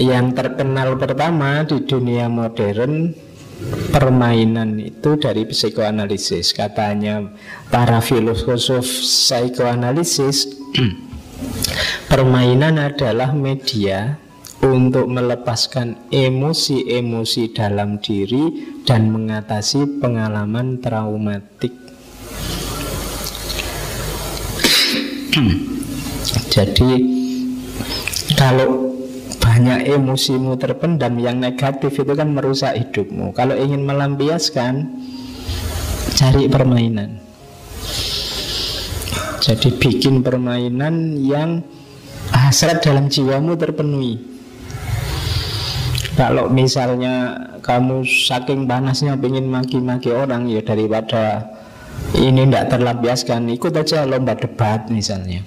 Yang terkenal pertama di dunia modern permainan itu dari psikoanalisis. Katanya para filosof psikoanalisis, permainan adalah media untuk melepaskan emosi-emosi dalam diri dan mengatasi pengalaman traumatik. Jadi kalau banyak emosimu terpendam yang negatif itu kan merusak hidupmu. Kalau ingin melampiaskan, cari permainan. Jadi bikin permainan yang hasrat dalam jiwamu terpenuhi. Kalau misalnya kamu saking panasnya pengen maki-maki orang, ya daripada ini tidak terlampiaskan, ikut aja lomba debat misalnya.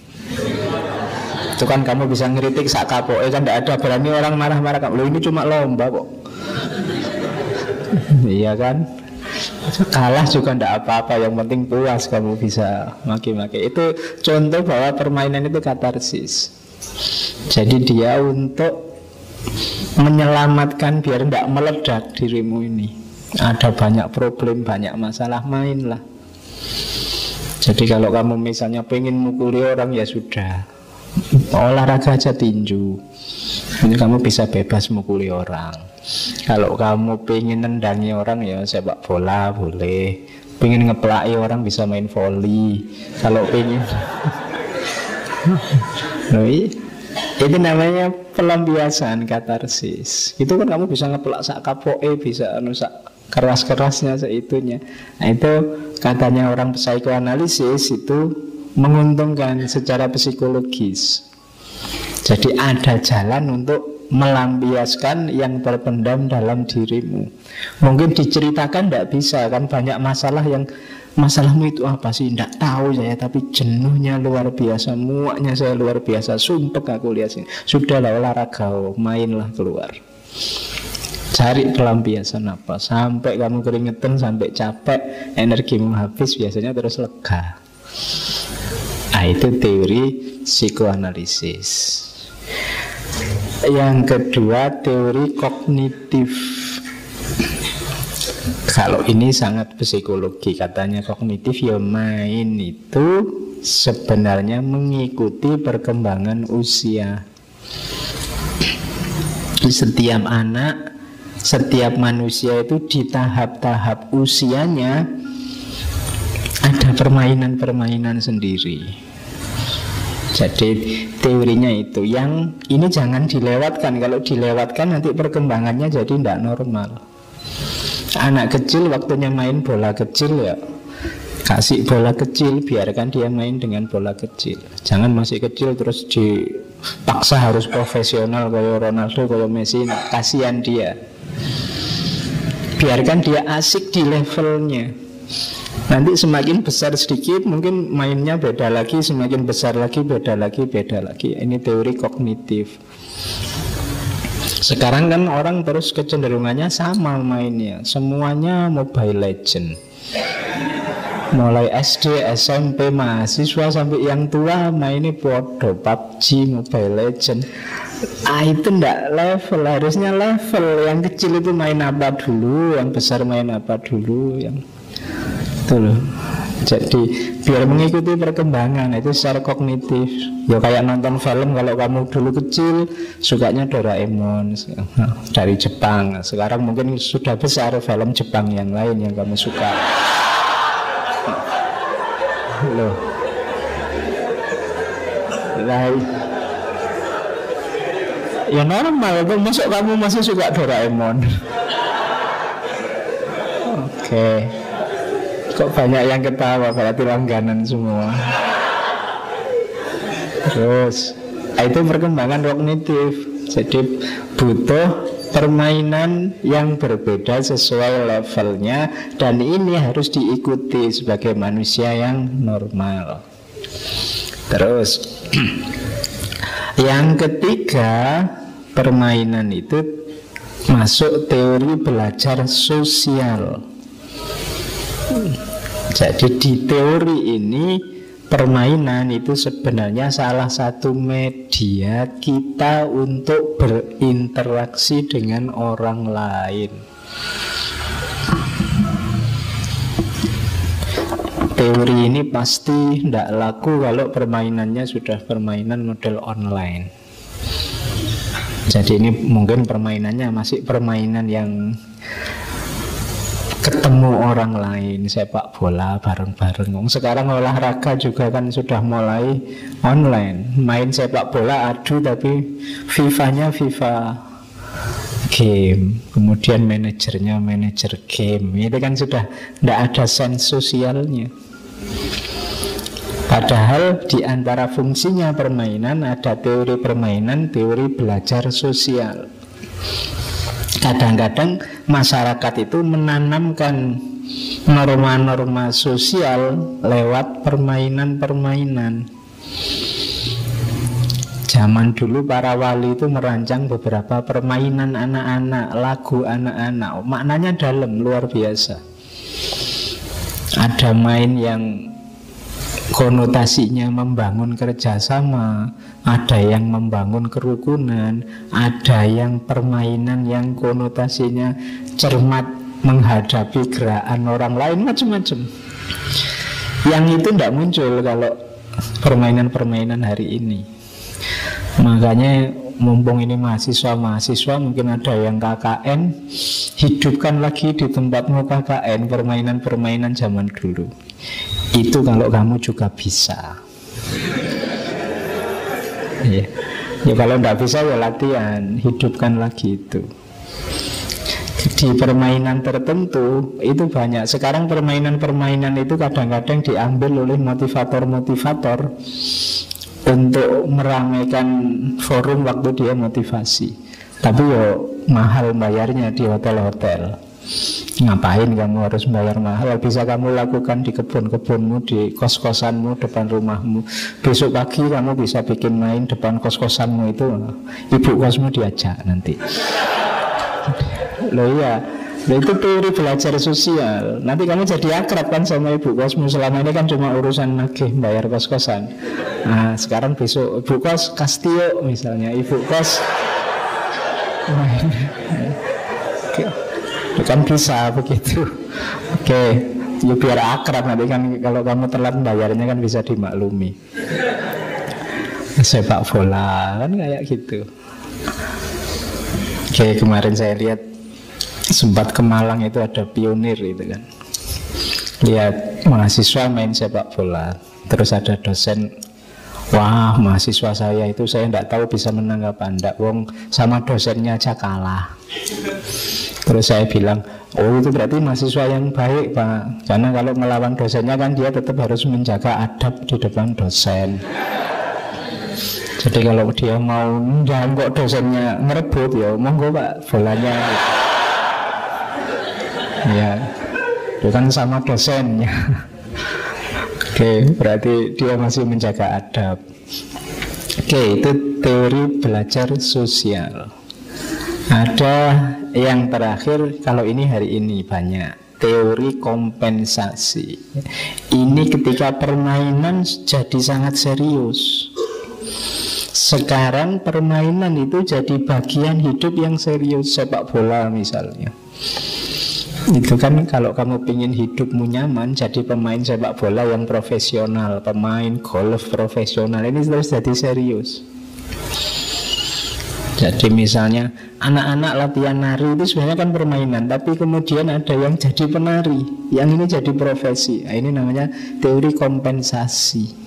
Itu kan kamu bisa ngeritik sak kapok, kan tidak ada berani orang marah-marah kamu. Loh, ini cuma lomba kok. Iya kan? Kalah juga tidak apa-apa, yang penting puas kamu bisa maki-maki. Itu contoh bahwa permainan itu katarsis. Jadi dia untuk menyelamatkan biar tidak meledak dirimu ini. Ada banyak problem, banyak masalah, mainlah. Jadi kalau kamu misalnya pengen mukuli orang, ya sudah, olahraga aja tinju. Ini kamu bisa bebas mukuli orang. Kalau kamu pengen nendangi orang, ya sepak bola boleh. Pengen ngeplaki orang, bisa main volley. Kalau pengen itu namanya pelampiasan, katarsis. Itu kan kamu bisa ngeplak sak kapoke, bisa sak keras-kerasnya seitunya. Nah, itu katanya orang psikoanalisis itu menguntungkan secara psikologis. Jadi ada jalan untuk melampiaskan yang terpendam dalam dirimu. Mungkin diceritakan tidak bisa, kan banyak masalah yang masalahmu itu apa sih? Tidak tahu saya, tapi jenuhnya luar biasa, muaknya saya luar biasa, sumpek aku lihat sini. Sudahlah, olahraga, mainlah keluar. Cari pelampiasan apa sampai kamu keringetan, sampai capek, energimu habis, biasanya terus lega. Nah, itu teori psikoanalisis. Yang kedua, teori kognitif. Kalau ini sangat psikologi, katanya kognitif ya main itu sebenarnya mengikuti perkembangan usia. Setiap anak, setiap manusia itu di tahap-tahap usianya ada permainan-permainan sendiri. Jadi teorinya itu, yang ini jangan dilewatkan. Kalau dilewatkan nanti perkembangannya jadi tidak normal. Anak kecil waktunya main bola kecil, ya kasih bola kecil, biarkan dia main dengan bola kecil. Jangan masih kecil terus dipaksa harus profesional kayak Ronaldo, kayak Messi. Kasihan dia. Biarkan dia asik di levelnya. Nanti semakin besar sedikit mungkin mainnya beda lagi, semakin besar lagi beda lagi, beda lagi. Ini teori kognitif. Sekarang kan orang terus kecenderungannya sama mainnya, semuanya Mobile Legend. Mulai SD, SMP, mahasiswa sampai yang tua mainnya bodoh, PUBG, Mobile Legend. Itu enggak level, harusnya level. Yang kecil itu main apa dulu, yang besar main apa dulu, yang itu loh. Jadi biar mengikuti perkembangan itu secara kognitif. Ya kayak nonton film, kalau kamu dulu kecil sukanya Doraemon dari Jepang, sekarang mungkin sudah besar film Jepang yang lain yang kamu suka. Loh. Ya normal, masuk kamu masih suka Doraemon. Oke. Kok banyak yang ketawa, berarti langganan semua. Terus itu perkembangan kognitif. Jadi butuh permainan yang berbeda sesuai levelnya, dan ini harus diikuti sebagai manusia yang normal. Terus yang ketiga, permainan itu masuk teori belajar sosial. Jadi di teori ini permainan itu sebenarnya salah satu media kita untuk berinteraksi dengan orang lain. Teori ini pasti tidak laku kalau permainannya sudah permainan model online. Jadi ini mungkin permainannya masih permainan yang ketemu orang lain, sepak bola bareng-bareng. Sekarang olahraga juga kan sudah mulai online. Main sepak bola adu tapi FIFA-nya FIFA game, kemudian manajernya manajer game. Itu kan sudah tidak ada sense sosialnya. Padahal di antara fungsinya permainan ada teori permainan, teori belajar sosial. Kadang-kadang masyarakat itu menanamkan norma-norma sosial lewat permainan-permainan. Zaman dulu para wali itu merancang beberapa permainan anak-anak, lagu anak-anak. Maknanya dalam, luar biasa. Ada main yang konotasinya membangun kerjasama, ada yang membangun kerukunan, ada yang permainan yang konotasinya cermat menghadapi gerakan orang lain, macam-macam. Yang itu tidak muncul kalau permainan-permainan hari ini. Makanya mumpung ini mahasiswa-mahasiswa, mungkin ada yang KKN, hidupkan lagi di tempatmu KKN permainan-permainan zaman dulu. Itu kalau kamu juga bisa. Ya, kalau tidak bisa ya latihan, hidupkan lagi itu. Di permainan tertentu itu banyak. Sekarang permainan-permainan itu kadang-kadang diambil oleh motivator-motivator untuk meramaikan forum waktu dia motivasi. Tapi yo mahal bayarnya di hotel-hotel. Ngapain kamu harus bayar mahal? Bisa kamu lakukan di kebun-kebunmu, di kos-kosanmu, depan rumahmu. Besok pagi kamu bisa bikin main depan kos-kosanmu itu. Ibu kosmu diajak nanti. Loh iya, itu teori belajar sosial. Nanti kamu jadi akrab kan sama ibu kosmu. Selama ini kan cuma urusan nagih bayar kos-kosan. Nah sekarang besok ibu kos Kastio misalnya, ibu kos kan bisa begitu. Oke, ya biar akrab nanti kan. Kalau kamu telat bayarnya kan bisa dimaklumi. Sepak bola kan kayak gitu. Oke, kemarin saya lihat sempat ke Malang itu ada pionir itu kan. Lihat mahasiswa main sepak bola. Terus ada dosen, wah mahasiswa saya itu saya tidak tahu bisa menang apa enggak, wong sama dosennya aja kalah. Terus saya bilang, oh itu berarti mahasiswa yang baik Pak. Karena kalau melawan dosennya kan dia tetap harus menjaga adab di depan dosen. Jadi kalau dia mau kok dosennya ngerebut, ya monggo Pak bolanya. Ya, itu kan sama dosennya. Oke, berarti dia masih menjaga adab. Oke, itu teori belajar sosial. Ada yang terakhir, kalau ini hari ini banyak, teori kompensasi. Ini ketika permainan jadi sangat serius. Sekarang permainan itu jadi bagian hidup yang serius. Sepak bola misalnya, itu kan kalau kamu pengen hidupmu nyaman, jadi pemain sepak bola yang profesional, pemain golf profesional, ini terus jadi serius. Jadi misalnya anak-anak latihan nari itu sebenarnya kan permainan, tapi kemudian ada yang jadi penari, yang ini jadi profesi. Nah, ini namanya teori kompensasi.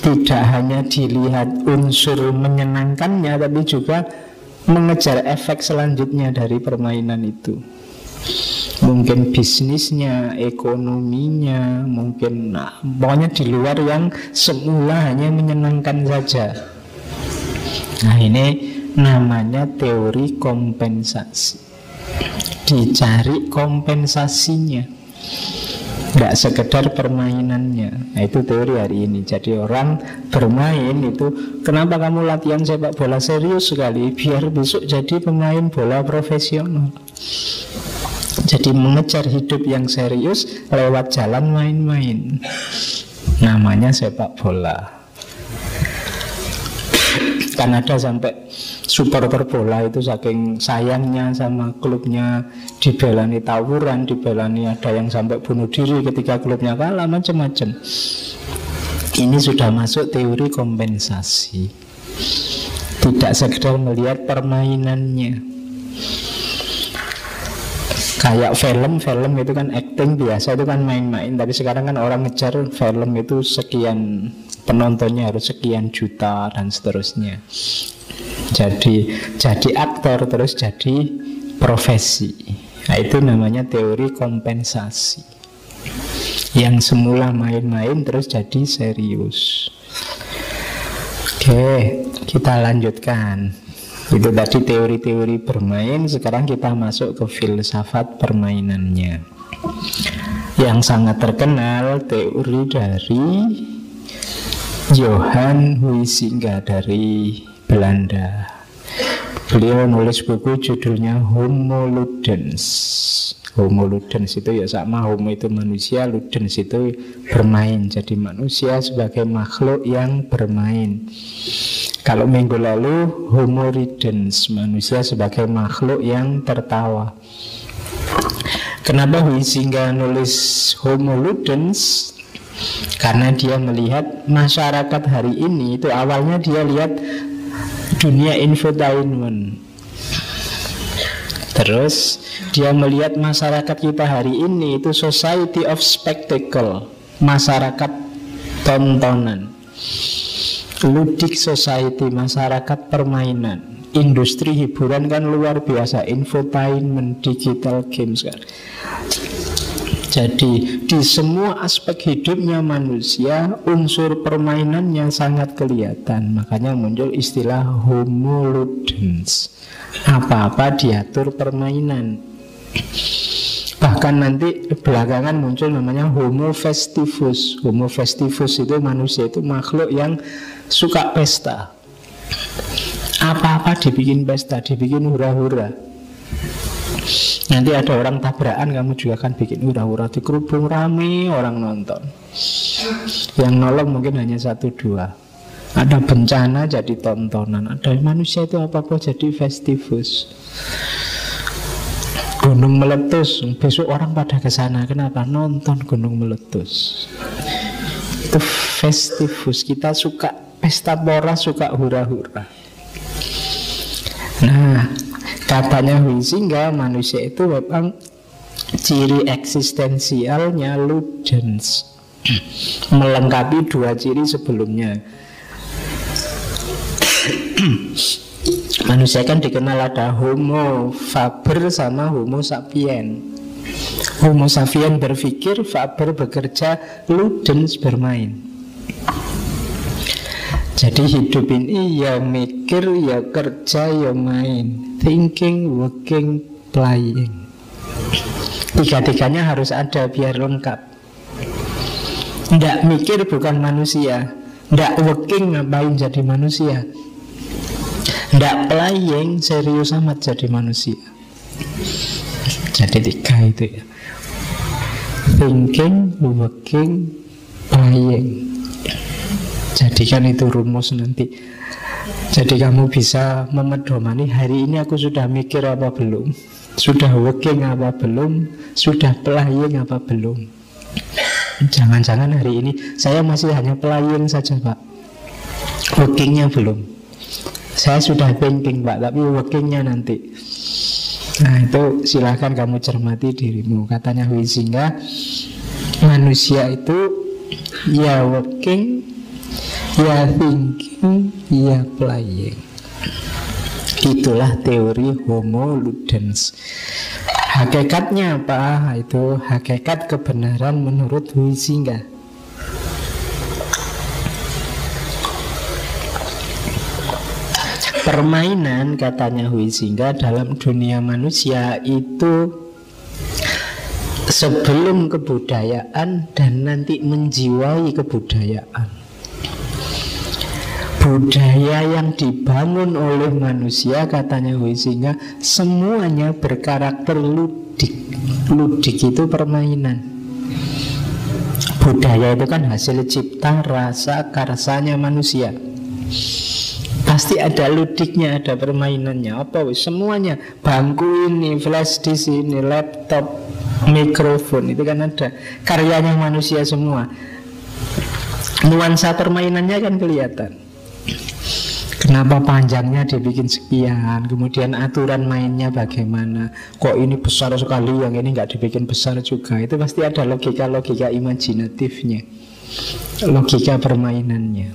Tidak hanya dilihat unsur menyenangkannya, tapi juga mengejar efek selanjutnya dari permainan itu. Mungkin bisnisnya, ekonominya, mungkin pokoknya di luar yang semula hanya menyenangkan saja. Nah ini namanya teori kompensasi. Dicari kompensasinya, tidak sekedar permainannya. Nah itu teori hari ini. Jadi orang bermain itu, kenapa kamu latihan sepak bola serius sekali? Biar besok jadi pemain bola profesional. Jadi mengejar hidup yang serius lewat jalan main-main. Namanya sepak bola. Kan ada sampai supporter bola itu saking sayangnya sama klubnya, dibelani tawuran, dibelani, ada yang sampai bunuh diri ketika klubnya kalah, macam-macam. Ini sudah masuk teori kompensasi. Tidak sekedar melihat permainannya. Kayak film itu kan acting biasa, itu kan main-main. Tapi sekarang kan orang ngejar film itu sekian, penontonnya harus sekian juta dan seterusnya. Jadi aktor terus jadi profesi. Nah, itu namanya teori kompensasi. Yang semula main-main terus jadi serius. Oke, kita lanjutkan. Itu tadi teori-teori bermain. Sekarang kita masuk ke filsafat permainannya. Yang sangat terkenal teori dari Johan Huizinga dari Belanda. Beliau nulis buku judulnya Homo Ludens. Homo Ludens itu ya sama, homo itu manusia, ludens itu bermain. Jadi manusia sebagai makhluk yang bermain. Kalau minggu lalu Homo Ridens, manusia sebagai makhluk yang tertawa. Kenapa Huizinga nulis Homo Ludens? Karena dia melihat masyarakat hari ini itu awalnya dia lihat dunia infotainment. Terus dia melihat masyarakat kita hari ini itu society of spectacle, masyarakat tontonan, ludic society, masyarakat permainan. Industri hiburan kan luar biasa, infotainment, digital games kan. Jadi di semua aspek hidupnya manusia unsur permainannya sangat kelihatan. Makanya muncul istilah Homo Ludens. Apa-apa diatur permainan. Bahkan nanti belakangan muncul namanya Homo Festivus. Homo Festivus itu manusia itu makhluk yang suka pesta. Apa-apa dibikin pesta, dibikin hura-hura. Nanti ada orang tabrakan, kamu juga akan bikin hura-hura, dikerubung rame orang nonton. Yang nolong mungkin hanya 1-2. Ada bencana jadi tontonan. Ada manusia itu apa-apa jadi festivus. Gunung meletus, besok orang pada ke sana. Kenapa? Nonton gunung meletus. Itu festivus. Kita suka pesta pora, suka hura-hura. Nah, katanya Huizinga, manusia itu memang ciri eksistensialnya ludens, melengkapi 2 ciri sebelumnya. Manusia kan dikenal ada Homo faber sama Homo sapien. Homo sapien berpikir, faber bekerja, ludens bermain. Jadi hidup ini ya mikir, ya kerja, ya main. Thinking, working, playing. Tiga-tiganya harus ada biar lengkap. Nggak mikir bukan manusia. Nggak working ngapain jadi manusia. Nggak playing serius amat jadi manusia. Jadi 3 itu ya. Thinking, working, playing. Jadikan itu rumus nanti. Jadi kamu bisa memedomani hari ini aku sudah mikir apa belum, sudah working apa belum, sudah playing apa belum. Jangan-jangan hari ini saya masih hanya playing saja Pak, workingnya belum. Saya sudah thinking Pak, tapi workingnya nanti. Nah itu silahkan kamu cermati dirimu. Katanya Huizinga, manusia itu ya working, ya thinking, ya playing. Itulah teori Homo Ludens. Hakikatnya apa? Itu hakikat kebenaran menurut Huizinga. Permainan, katanya Huizinga, dalam dunia manusia itu sebelum kebudayaan dan nanti menjiwai kebudayaan. Budaya yang dibangun oleh manusia, katanya Huizinga, semuanya berkarakter ludik. Ludik itu permainan. Budaya itu kan hasil cipta rasa karsanya manusia. Pasti ada ludiknya, ada permainannya. Apa wis semuanya, bangku ini, flash disk ini, laptop, mikrofon, itu kan ada karyanya manusia semua. Nuansa permainannya kan kelihatan. Kenapa panjangnya dibikin sekian, kemudian aturan mainnya bagaimana, kok ini besar sekali, yang ini nggak dibikin besar juga. Itu pasti ada logika-logika imajinatifnya, logika permainannya.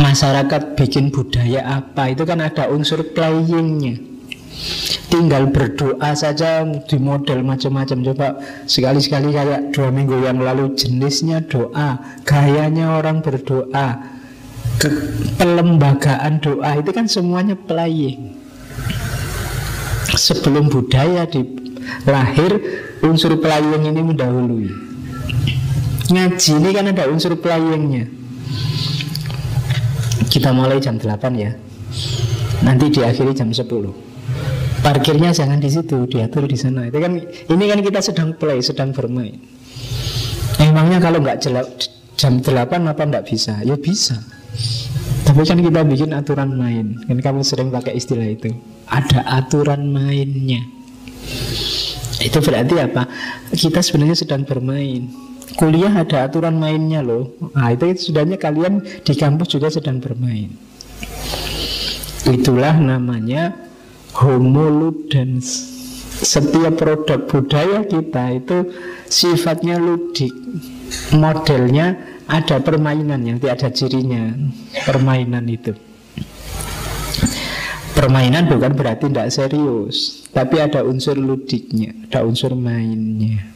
Masyarakat bikin budaya apa, itu kan ada unsur playingnya. Tinggal berdoa saja di model macam-macam. Coba sekali-sekali kayak 2 minggu yang lalu, jenisnya doa, gayanya orang berdoa, pelembagaan doa, itu kan semuanya playing. Sebelum budaya lahir, unsur playing ini mendahului. Ngaji ini kan ada unsur playingnya. Kita mulai jam 8 ya, nanti diakhiri jam 10. Parkirnya jangan di situ, diatur di sana. Itu kan, ini kan kita sedang play, sedang bermain. Emangnya kalau nggak jam 8 apa nggak bisa? Ya bisa. Tapi kan kita bikin aturan main. Kan kamu sering pakai istilah itu. Ada aturan mainnya. Itu berarti apa? Kita sebenarnya sedang bermain. Kuliah ada aturan mainnya loh. Nah itu sudahnya kalian di kampus juga sedang bermain. Itulah namanya homo ludens. Setiap produk budaya kita itu sifatnya ludik. Modelnya ada permainan yang tidak ada cirinya. Permainan itu. Permainan bukan berarti tidak serius, tapi ada unsur ludiknya, ada unsur mainnya.